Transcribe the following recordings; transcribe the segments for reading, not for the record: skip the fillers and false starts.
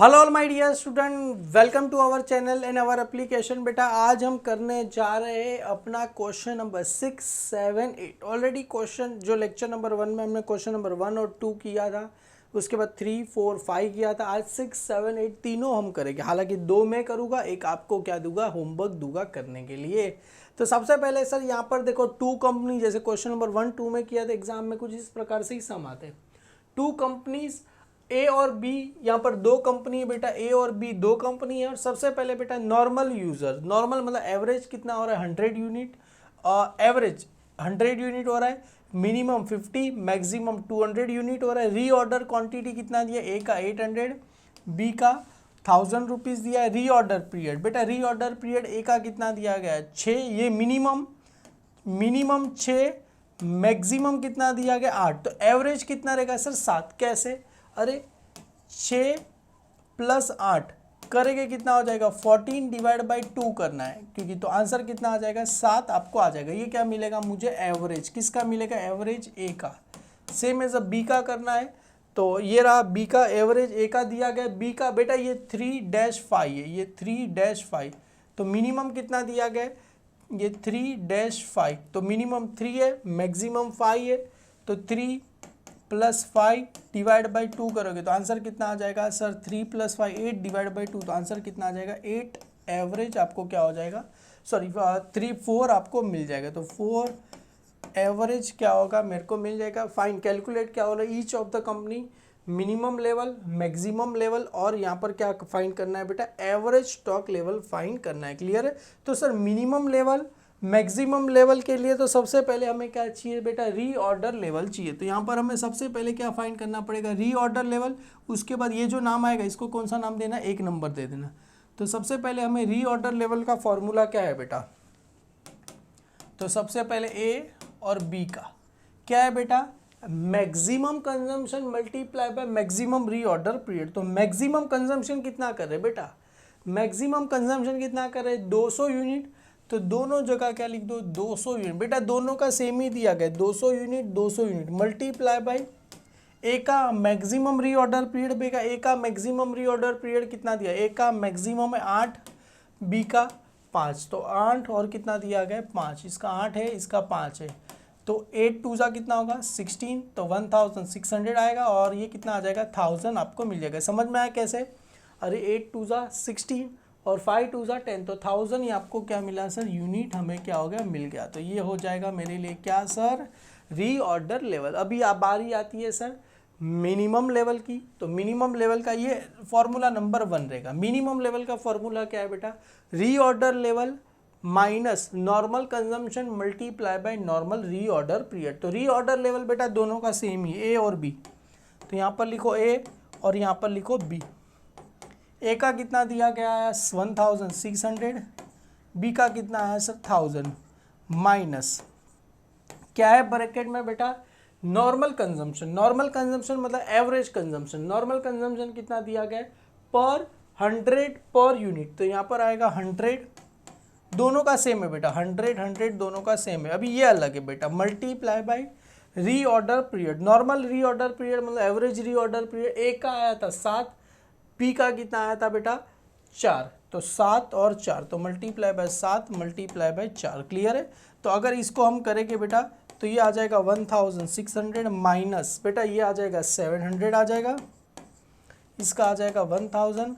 Hello all my dear student, welcome to our channel and our application. बेटा आज हम करने जा रहे हैं अपना क्वेश्चन नंबर 6, 7, 8। ऑलरेडी क्वेश्चन जो लेक्चर नंबर 1 में हमने क्वेश्चन नंबर 1 और 2 किया था, उसके बाद 3, 4, 5 किया था। आज 6, 7, 8 तीनों हम करेंगे। हालांकि 2 मैं करूँगा, एक आपको क्या दूंगा, होमवर्क दूंगा करने के लिए। तो सबसे पहले सर यहाँ पर देखो, 2 कंपनी, जैसे क्वेश्चन नंबर 1, 2 में किया था एग्जाम में, कुछ इस प्रकार से ही सम आते हैं। 2 कंपनीज ए और बी, यहाँ पर 2 कंपनी है बेटा, ए और बी 2 कंपनी है। और सबसे पहले बेटा नॉर्मल यूजर, नॉर्मल मतलब एवरेज कितना हो रहा है 100 यूनिट, एवरेज 100 यूनिट हो रहा है, मिनिमम 50, मैक्सिमम 200 यूनिट हो रहा है। रीऑर्डर क्वांटिटी कितना दिया, ए का 800, बी का 1000 रुपीज़ दिया है। रीऑर्डर पीरियड बेटा, रीऑर्डर पीरियड ए का कितना दिया गया है 6, ये मिनिमम 6, मैक्सिमम कितना दिया गया 8। तो एवरेज कितना रहेगा सर 7। कैसे, अरे 6 + 8 करेंगे कितना हो जाएगा 14 डिवाइड बाई 2 करना है, क्योंकि तो आंसर कितना आ जाएगा 7 आपको आ जाएगा। ये क्या मिलेगा मुझे, एवरेज किसका मिलेगा, एवरेज ए का। सेम एज बी का करना है, तो ये रहा बी का एवरेज, ए का दिया गया। बी का बेटा ये 3-5 है, ये 3-5, तो मिनिमम कितना दिया गया, ये 3-5, तो मिनिमम 3 है, मैक्सिमम 5 है, तो 3 + 5 डिवाइड बाई 2 करोगे तो आंसर कितना आ जाएगा सर 3 + 5 8 डिवाइड बाई 2, तो आंसर कितना आ जाएगा 8। एवरेज आपको क्या हो जाएगा, सॉरी 4 आपको मिल जाएगा। तो 4 एवरेज क्या होगा मेरे को मिल जाएगा। फाइन, कैलकुलेट क्या हो रहा है, each of the company minimum level, maximum level, और यहाँ पर क्या फाइंड करना है बेटा, एवरेज स्टॉक लेवल फाइंड करना है। क्लियर है। तो sir minimum level, maximum level के लिए तो सबसे पहले हमें क्या चाहिए बेटा, रीऑर्डर लेवल चाहिए। तो यहाँ पर हमें सबसे पहले क्या फाइंड करना पड़ेगा, रीऑर्डर लेवल। उसके बाद ये जो नाम आएगा इसको कौन सा नाम देना, 1 नंबर दे देना। तो सबसे पहले हमें रीऑर्डर लेवल का फॉर्मूला क्या है बेटा, तो सबसे पहले ए और बी का क्या है बेटा, maximum consumption multiply by maximum reorder period. तो मैक्सिमम कंजम्पशन कितना कर रहे बेटा, मैक्सिमम कंजम्पशन कितना कर रहे 200 यूनिट। तो दोनों जगह क्या लिख दो 200 यूनिट। बेटा दोनों का सेम ही दिया गया 200 यूनिट, 200 यूनिट मल्टीप्लाई बाय ए का मैक्सिमम रीऑर्डर पीरियड। बेटा ए का मैक्सिमम रीऑर्डर पीरियड कितना दिया, ए का मैक्सिमम है 8, बी का 5, तो 8 और कितना दिया गया 5, इसका 8 है, इसका 5 है, तो 8 2 कितना होगा 16, तो 1600 आएगा, और ये कितना आ जाएगा 1000 आपको मिल जाएगा। समझ में आया कैसे, अरे 8 2 16 और 5 2 10, तो 1000 ही आपको क्या मिला सर, यूनिट हमें क्या हो गया मिल गया। तो ये हो जाएगा मेरे लिए क्या सर, रीऑर्डर लेवल। अभी आप बारी आती है सर मिनिमम लेवल की। तो मिनिमम लेवल का ये फॉर्मूला नंबर 1 रहेगा। मिनिमम लेवल का फॉर्मूला क्या है बेटा, reorder level minus normal consumption multiply by normal reorder period. तो रीऑर्डर लेवल बेटा दोनों का सेम ही, ए और बी। तो यहाँ पर लिखो ए और यहाँ पर लिखो बी। ए का कितना दिया गया है 1600, बी का कितना है सर 1000, माइनस क्या है ब्रैकेट में बेटा, नॉर्मल कंजम्पशन। नॉर्मल कंजम्पशन मतलब एवरेज कंजम्पशन। नॉर्मल कंजम्पशन कितना दिया गया पर 100 पर यूनिट, तो यहाँ पर आएगा 100, दोनों का सेम है बेटा, 100 दोनों का सेम है। अभी ये अलग है बेटा, multiply by reorder period. Normal reorder period मतलब एवरेज रीऑर्डर पीरियड, ए का आया था 7, पी का कितना आया था बेटा 4, तो 7 और 4, तो multiply by 7 multiply by 4। Clear है। तो अगर इसको हम करेंगे बेटा तो ये आ जाएगा 1600 माइनस बेटा ये आ जाएगा 700 आ जाएगा, इसका आ जाएगा 1000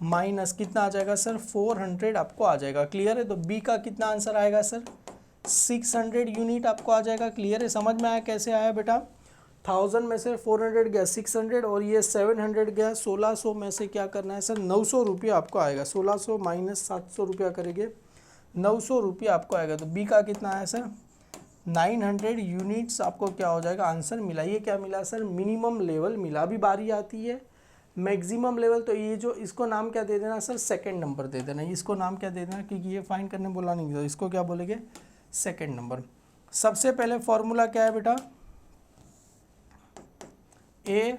माइनस कितना आ जाएगा सर 400 आपको आ जाएगा। क्लियर है। तो बी का कितना आंसर आएगा सर 600 यूनिट आपको आ जाएगा। क्लियर है, समझ में आया कैसे आया बेटा, 1000 में से 400 गया 600 और ये 700 गया 1600 में से क्या करना है सर 900 रुपया आपको आएगा। 1600 माइनस 700 रुपया करेंगे 900 रुपया आपको आएगा। तो बी का कितना आया सर 900 यूनिट्स आपको क्या हो जाएगा आंसर मिला। ये क्या मिला सर मिनिमम लेवल मिला। अभी बारी आती है मैक्सिमम लेवल। तो ये जो इसको नाम क्या दे देना सर सेकंड नंबर दे देना, इसको नाम क्या दे देना, क्योंकि ये फाइंड करने बोला नहीं, तो इसको क्या बोलेंगे सेकंड नंबर। सबसे पहले फॉर्मूला क्या है बेटा, ए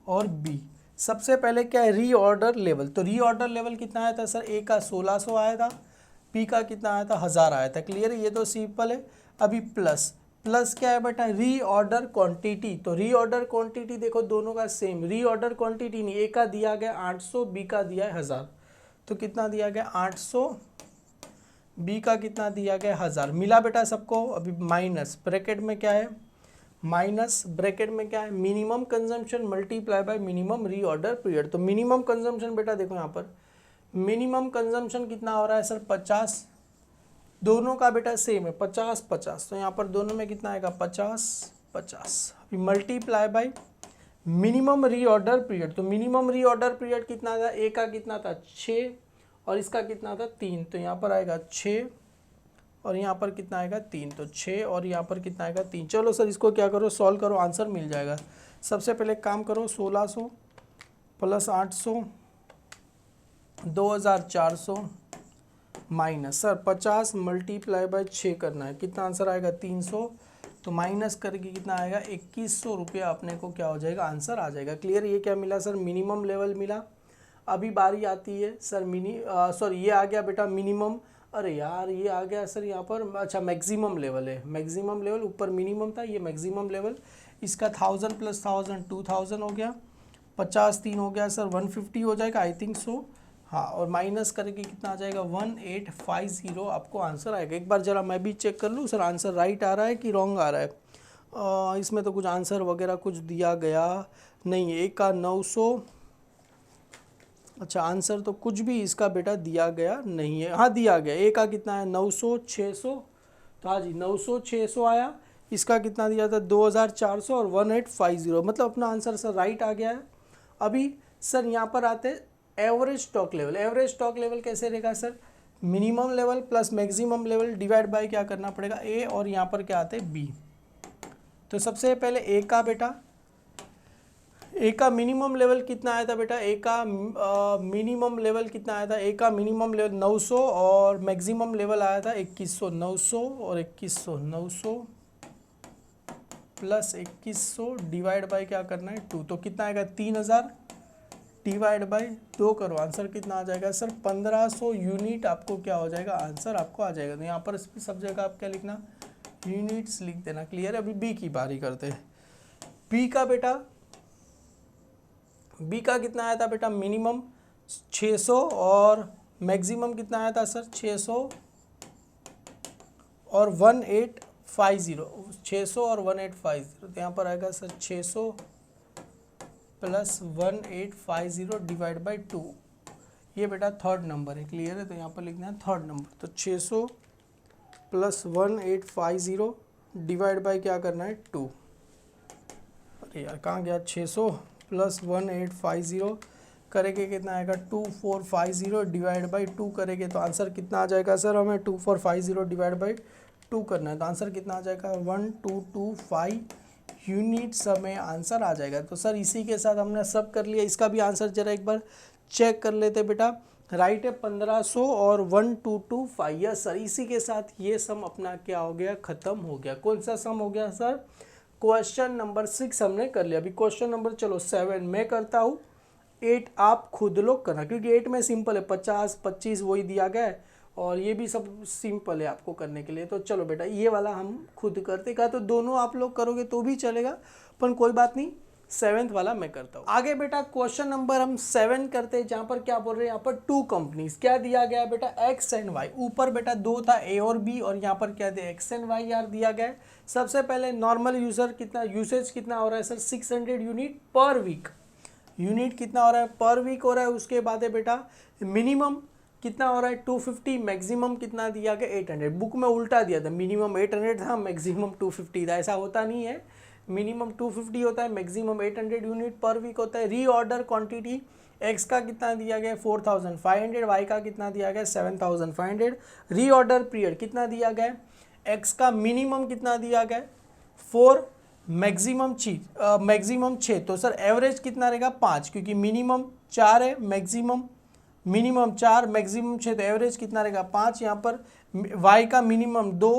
और बी। सबसे पहले क्या है रीऑर्डर लेवल। तो रीऑर्डर लेवल कितना आया था सर, ए का 1600 आया था, पी का कितना आया था 1000 आया था। क्लियर है, ये तो सिंपल है। अभी प्लस प्लस क्या है बेटा, रीऑर्डर क्वांटिटी। तो रीऑर्डर क्वांटिटी देखो दोनों का सेम, रीऑर्डर क्वांटिटी नहीं, ए का दिया गया 800, बी का दिया है 1000, तो कितना दिया गया 800, बी का कितना दिया गया 1000, मिला बेटा सबको। अभी माइनस ब्रैकेट में क्या है, माइनस ब्रैकेट में क्या है, minimum consumption multiply by minimum reorder period. तो मिनिमम कंजम्पशन बेटा देखो यहाँ पर मिनिमम कंजम्पशन कितना हो रहा है सर 50, दोनों का बेटा सेम है 50 50, तो यहाँ पर दोनों में कितना आएगा 50 50, अभी multiply by minimum reorder period. तो मिनिमम रीऑर्डर पीरियड कितना था, ए का कितना था 6 और इसका कितना था 3, तो यहाँ पर आएगा 6 और यहाँ पर कितना आएगा 3, तो 6 और यहाँ पर कितना आएगा 3। चलो सर इसको क्या करो, सॉल्व करो, आंसर मिल जाएगा। सबसे पहले काम करो, 1600 plus 800 2400 minus sir 50 multiply by 6 करना है, कितना आंसर आएगा 300, तो माइनस करके कितना आएगा 2100 रुपया अपने को क्या हो जाएगा, आंसर आ जाएगा। क्लियर, ये क्या मिला सर, मिनिमम लेवल मिला। अभी बारी आती है सर सॉरी ये आ गया बेटा मिनिमम, अरे यार ये आ गया सर यहाँ पर, अच्छा मैक्सिमम लेवल है, मैक्सिमम लेवल ऊपर मिनिमम था, ये मैक्सिमम लेवल, इसका 1000 प्लस 1000 2000 हो गया, 50 3 हो गया सर 150 हो जाएगा आई थिंक सो, हाँ, और माइनस करके कितना आ जाएगा 1850 आपको आंसर आएगा। एक बार जरा मैं भी चेक कर लूँ सर आंसर राइट आ रहा है कि रॉन्ग आ रहा है। इसमें तो कुछ आंसर वगैरह कुछ दिया गया नहीं है, एक का 900, अच्छा आंसर तो कुछ भी इसका बेटा दिया गया नहीं है, हाँ दिया गया, ए का कितना है 900 600, तो हाँ जी 900 600 आया, इसका कितना दिया था 2400 और 1850, मतलब अपना आंसर सर राइट आ गया है। अभी सर यहाँ पर आते average stock level. Average stock level कैसे रहेगा sir, minimum level plus maximum level divide by क्या करना पड़ेगा ए, और यहाँ पर क्या आते हैं बी। तो सबसे पहले ए का बेटा, ए का मिनिमम लेवल कितना आया था बेटा, ए का मिनिमम लेवल कितना आया था, ए का मिनिमम लेवल 900 और मैक्सिमम लेवल आया था 2100, 900 और 2100, 900 प्लस 2100 डिवाइड बाय क्या करना है 2, तो कितना आएगा 3000 डिवाइड बाय 2 करो, आंसर कितना आ जाएगा सर 1500 यूनिट आपको क्या हो जाएगा, आंसर आपको आ जाएगा। तो यहाँ पर सब जगह आप क्या लिखना, यूनिट्स लिख देना। क्लियर है, अभी बी की बारी करते हैं। बी का बेटा, बी का कितना आया था बेटा, मिनिमम 600 और मैक्सिमम कितना आया था सर 600 और 1850, 600 और 1850, तो यहाँ पर आएगा सर 600 प्लस 1850 डिवाइड बाई 2, ये बेटा थर्ड नंबर है। क्लियर है, तो यहाँ पर लिखना है थर्ड नंबर, तो 600 प्लस 1850 डिवाइड बाई क्या करना है 2, अरे यार कहाँ गया, 600 प्लस 1850 करेंगे कितना आएगा 2450 डिवाइड बाई 2 करेंगे, तो आंसर कितना आ जाएगा सर, हमें 2450 डिवाइड बाई 2 करना है, तो आंसर कितना आ जाएगा 1225 यूनिट्स हमें आंसर आ जाएगा। तो सर इसी के साथ हमने सब कर लिया, इसका भी आंसर जरा एक बार चेक कर लेते बेटा, राइट है 1500 और 1225, यस सर, इसी के साथ ये सम अपना क्या हो गया, खत्म हो गया। कौन सा सम हो गया सर, क्वेश्चन नंबर 6 हमने कर लिया। अभी क्वेश्चन नंबर चलो 7 मैं करता हूँ, 8 आप खुद लोग करना, क्योंकि 8 में सिंपल है, 50 25 वही दिया गया है और ये भी सब सिंपल है आपको करने के लिए। तो चलो बेटा ये वाला हम खुद करते का, तो दोनों आप लोग करोगे तो भी चलेगा, पर कोई बात नहीं, 7th वाला मैं करता हूँ। आगे बेटा क्वेश्चन नंबर हम 7 करते हैं, जहाँ पर क्या बोल रहे हैं, यहाँ पर 2 कंपनीज, क्या दिया गया है बेटा एक्स एंड वाई, ऊपर बेटा 2 था ए और बी, और यहाँ पर क्या दिया एक्स एंड वाई यार दिया गया है। सबसे पहले नॉर्मल यूजर कितना, यूसेज कितना हो रहा है सर 600 यूनिट पर वीक, यूनिट कितना हो रहा है पर वीक हो रहा है। उसके बाद है बेटा मिनिमम कितना हो रहा है 250, मैक्सिमम कितना दिया गया 800, बुक में उल्टा दिया था, मिनिमम 800 था मैक्सिमम 250 था, ऐसा होता नहीं है, मिनिमम 250 होता है, मैक्सिमम 800 यूनिट पर वीक होता है। रीऑर्डर क्वांटिटी एक्स का कितना दिया गया 4500, वाई का कितना दिया गया 7500। रीऑर्डर पीरियड कितना दिया गया, एक्स का मिनिमम कितना दिया गया 4, मैक्सिमम 6, तो सर एवरेज कितना रहेगा 5, क्योंकि मिनिमम 4 है, मैक्सिमम मिनिमम 4 मैक्सिमम 6, तो एवरेज कितना रहेगा 5। यहाँ पर वाई का मिनिमम 2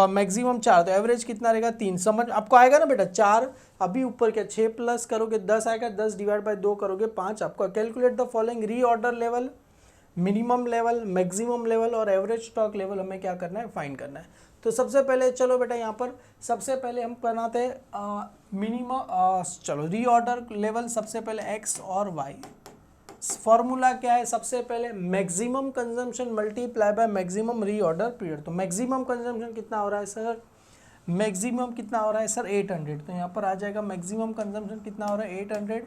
मैक्सिमम 4, तो एवरेज कितना रहेगा 3, समझ आपको आएगा ना बेटा। 4 अभी ऊपर क्या 6 प्लस करोगे 10 आएगा, 10 डिवाइड बाय 2 करोगे 5 आपको। Calculate the following reorder level, minimum level, maximum level और एवरेज स्टॉक लेवल हमें क्या करना है, फाइंड करना है। तो सबसे पहले चलो बेटा यहाँ पर सबसे पहले हम बनाते हैं मिनिमम, चलो रीऑर्डर लेवल सबसे पहले एक्स और वाई। फॉर्मूला क्या है, सबसे पहले maximum consumption multiply by maximum reorder period. तो मैक्सिमम कंजम्पशन कितना हो रहा है सर, मैक्सिमम कितना हो रहा है सर 800, तो यहाँ पर आ जाएगा मैक्सिमम कंजम्पशन कितना हो रहा है 800,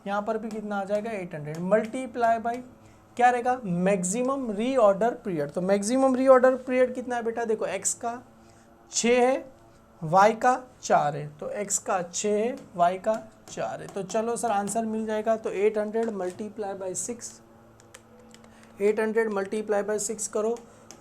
यहाँ पर भी कितना आ जाएगा 800 मल्टीप्लाई बाय क्या रहेगा मैक्सिमम रीऑर्डर पीरियड। तो मैक्सिमम रीऑर्डर पीरियड कितना है बेटा, देखो x का 6 है, y का 4 है, तो x का 6 है, y का 4 है। तो चलो सर आंसर मिल जाएगा। तो 800 मल्टीप्लाई बाय 6, 800 मल्टीप्लाई बाय 6 करो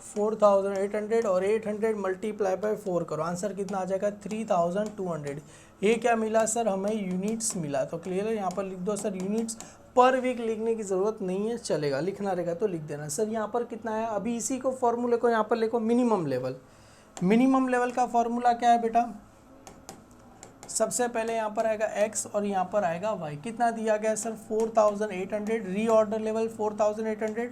4800 और 800 मल्टीप्लाई बाय 4 करो, आंसर कितना आ जाएगा 3200। ये क्या मिला सर, हमें यूनिट्स मिला। तो क्लियर है, यहाँ पर लिख दो सर यूनिट्स। पर वीक लिखने की ज़रूरत नहीं है, चलेगा, लिखना रहेगा तो लिख देना। सर यहाँ पर कितना है, अभी इसी को फॉर्मूले को यहाँ पर लिखो मिनिमम लेवल। मिनिमम लेवल का फॉर्मूला क्या है बेटा, सबसे पहले यहाँ पर आएगा x और यहाँ पर आएगा y। कितना दिया गया sir 4800, reorder level 4800,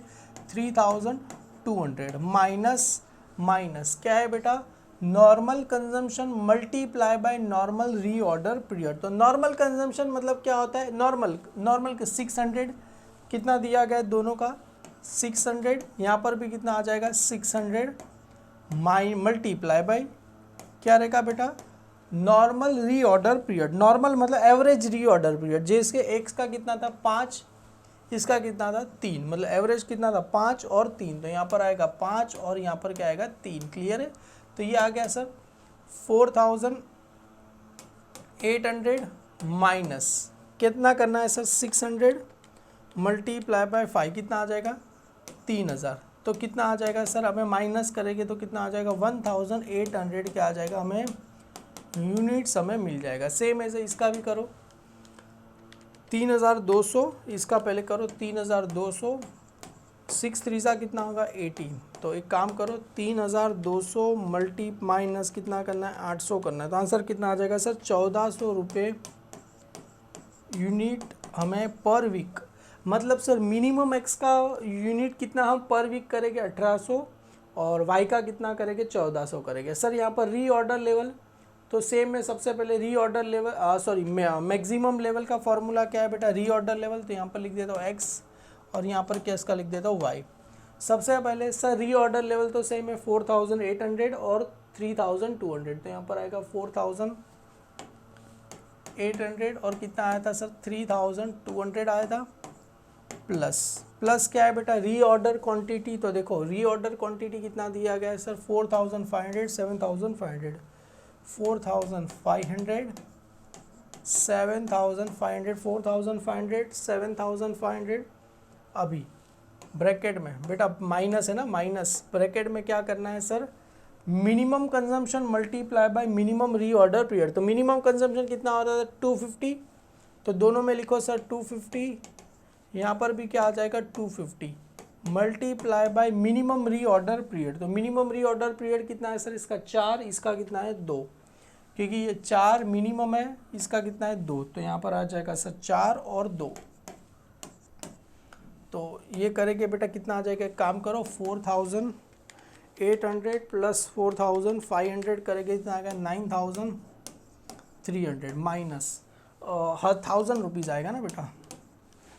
3200 minus minus क्या है बेटा, normal consumption multiply by normal reorder period. तो नॉर्मल कंजम्पशन मतलब क्या होता है, नॉर्मल 600 कितना दिया गया है दोनों का 600, यहाँ पर भी कितना आ जाएगा 600 मल्टीप्लाई बाय क्या रहेगा बेटा नॉर्मल रीऑर्डर पीरियड। नॉर्मल मतलब एवरेज रीऑर्डर पीरियड, जिसके एक्स का कितना था 5, इसका कितना था 3, मतलब एवरेज कितना था 5 और 3, तो यहाँ पर आएगा 5 और यहाँ पर क्या आएगा 3। क्लियर है, तो ये आ गया सर 4800 माइनस कितना करना है सर 600 मल्टीप्लाई बाय 5 कितना आ जाएगा 3000। तो कितना आ जाएगा सर, हमें माइनस करेंगे तो कितना आ जाएगा 1800 क्या आ जाएगा, हमें यूनिट्स हमें मिल जाएगा। सेम ऐसे इसका भी करो 3200, इसका पहले करो 3200, 6 3 कितना होगा 18। तो एक काम करो 3200 मल्टी माइनस कितना करना है 800 करना है, तो आंसर कितना आ जाएगा सर 1400 रुपये यूनिट हमें पर वीक। मतलब सर मिनिमम एक्स का यूनिट कितना हम पर वीक करेंगे 1800 और वाई का कितना करेंगे 1400 करेंगे। सर यहाँ पर रीऑर्डर लेवल, तो सेम में सबसे पहले रीऑर्डर लेवल मैक्सिमम लेवल का फॉर्मूला क्या है बेटा रीऑर्डर लेवल, तो यहाँ पर लिख देता हूँ एक्स और यहाँ पर क्या इसका लिख देता हूँ वाई। सबसे पहले सर रीऑर्डर लेवल तो सेम है 4800 और 3200, तो यहाँ पर आएगा 4800 और कितना आया था सर 3200 आया था, प्लस क्या है बेटा रीऑर्डर क्वांटिटी। तो देखो रीऑर्डर क्वांटिटी कितना दिया गया है सर 4500 7500 4500 7500 4500 7500। अभी ब्रैकेट में बेटा माइनस है ना, माइनस ब्रैकेट में क्या करना है sir minimum consumption multiply by minimum reorder period. तो मिनिमम कंजम्पशन कितना हो रहा है 250, तो दोनों में लिखो सर 250, यहाँ पर भी क्या आ जाएगा 250 multiply by minimum reorder period. तो मिनिमम रीऑर्डर पीरियड कितना है सर इसका 4, इसका कितना है 2, क्योंकि ये 4 मिनिमम है, इसका कितना है 2, तो यहाँ पर आ जाएगा सर 4 और 2। तो ये करेंगे बेटा कितना आ जाएगा, काम करो 4800 प्लस 4500 करेंगे कितना आएगा 9300 माइनस 1000 रुपीज़ आएगा ना बेटा,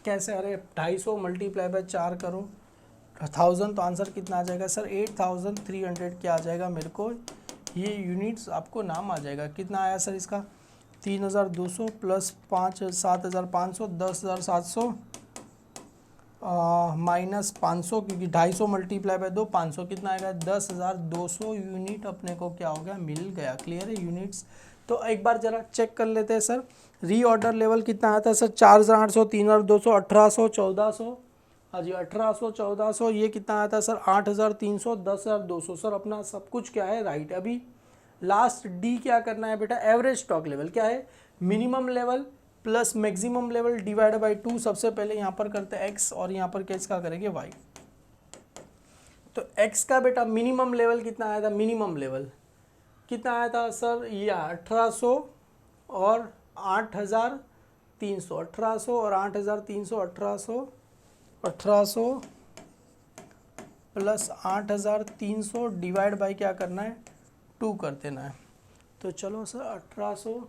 कैसे, अरे 250 मल्टीप्लाई बाय 4 करो 1000, तो आंसर कितना आ जाएगा सर 8300 क्या आ जाएगा मेरे को, ये यूनिट्स आपको नाम आ जाएगा। कितना आया सर इसका 3200 प्लस 7500 10700 माइनस 500, क्योंकि 250 मल्टीप्लाई बाय 2 500 कितना आएगा 10200 यूनिट अपने को क्या हो गया मिल गया। क्लियर है यूनिट्स। तो एक बार जरा चेक कर लेते हैं सर रीऑर्डर लेवल कितना आता है सर 4800 3200 1800 1400, हाँ जी 1800 1400, ये कितना आता है सर 8300 10200। सर अपना सब कुछ क्या है राइट। अभी लास्ट डी क्या करना है बेटा एवरेज स्टॉक लेवल क्या है minimum level plus maximum level divide by 2। सबसे पहले यहाँ पर करते हैं x और यहाँ पर कैसे का करेंगे y। तो x का बेटा मिनिमम लेवल कितना आया था, मिनिमम लेवल कितना आया था सर ये 1800 और 8300, 1800 और 8300 1800 प्लस 8300 डिवाइड बाई क्या करना है 2 कर देना है। तो चलो सर 1800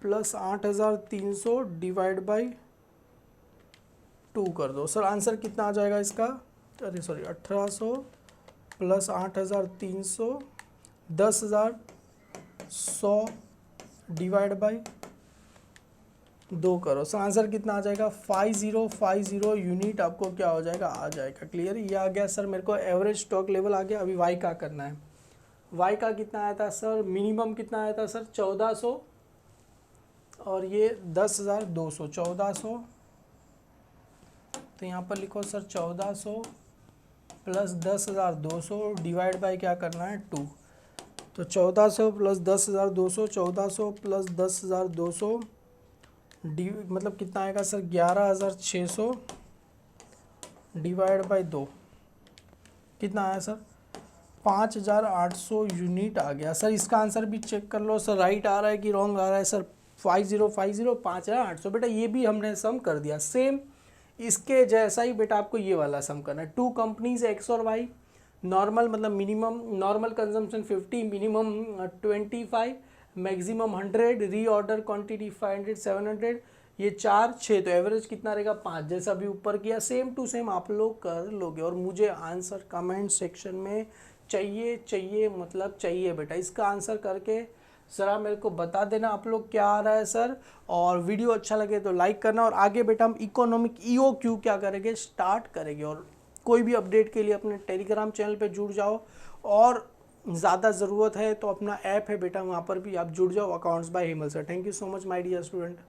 प्लस 8300 डिवाइड बाई 2 कर दो। सर आंसर कितना आ जाएगा इसका, अरे सॉरी 1800 प्लस 8300 10100 डिवाइड बाई 2 करो। सर आंसर कितना आ जाएगा 5050 यूनिट आपको क्या हो जाएगा आ जाएगा। क्लियर, ये आ गया सर मेरे को एवरेज स्टॉक लेवल आ गया। अभी वाई का करना है। वाई का कितना आया था सर, मिनिमम कितना आया था सर 1400 और ये 10200 1400, तो यहाँ पर लिखो सर 1400 प्लस 10200 डिवाइड बाई क्या करना है 2। तो 1400 प्लस 10200 1400 प्लस 10200 मतलब कितना आएगा सर 11600 डिवाइड बाई 2 कितना आया सर 5800 यूनिट आ गया। सर इसका आंसर भी चेक कर लो सर, राइट आ रहा है कि रॉन्ग आ रहा है। सर 5050 5800 बेटा ये भी हमने सम कर दिया। सेम इसके जैसा ही बेटा आपको ये वाला सम करना है। 2 कंपनीज एक्स और वाई, नॉर्मल मतलब minimum normal consumption 50, minimum 25, maximum 100, reorder quantity 500 700, ये 4 6, तो एवरेज कितना रहेगा 5। जैसा भी ऊपर किया सेम टू सेम आप लोग कर लोगे। और मुझे आंसर कमेंट सेक्शन में चाहिए मतलब चाहिए बेटा। इसका आंसर करके ज़रा मेरे को बता देना आप लोग क्या आ रहा है सर। और वीडियो अच्छा लगे तो लाइक करना। और आगे बेटा हम इकोनॉमिक EOQ क्या करेंगे स्टार्ट करेंगे। और कोई भी अपडेट के लिए अपने टेलीग्राम चैनल पे जुड़ जाओ। और ज़्यादा ज़रूरत है तो अपना ऐप है बेटा, वहाँ पर भी आप जुड़ जाओ, accounts by Hemal sir. Thank you so much my dear student.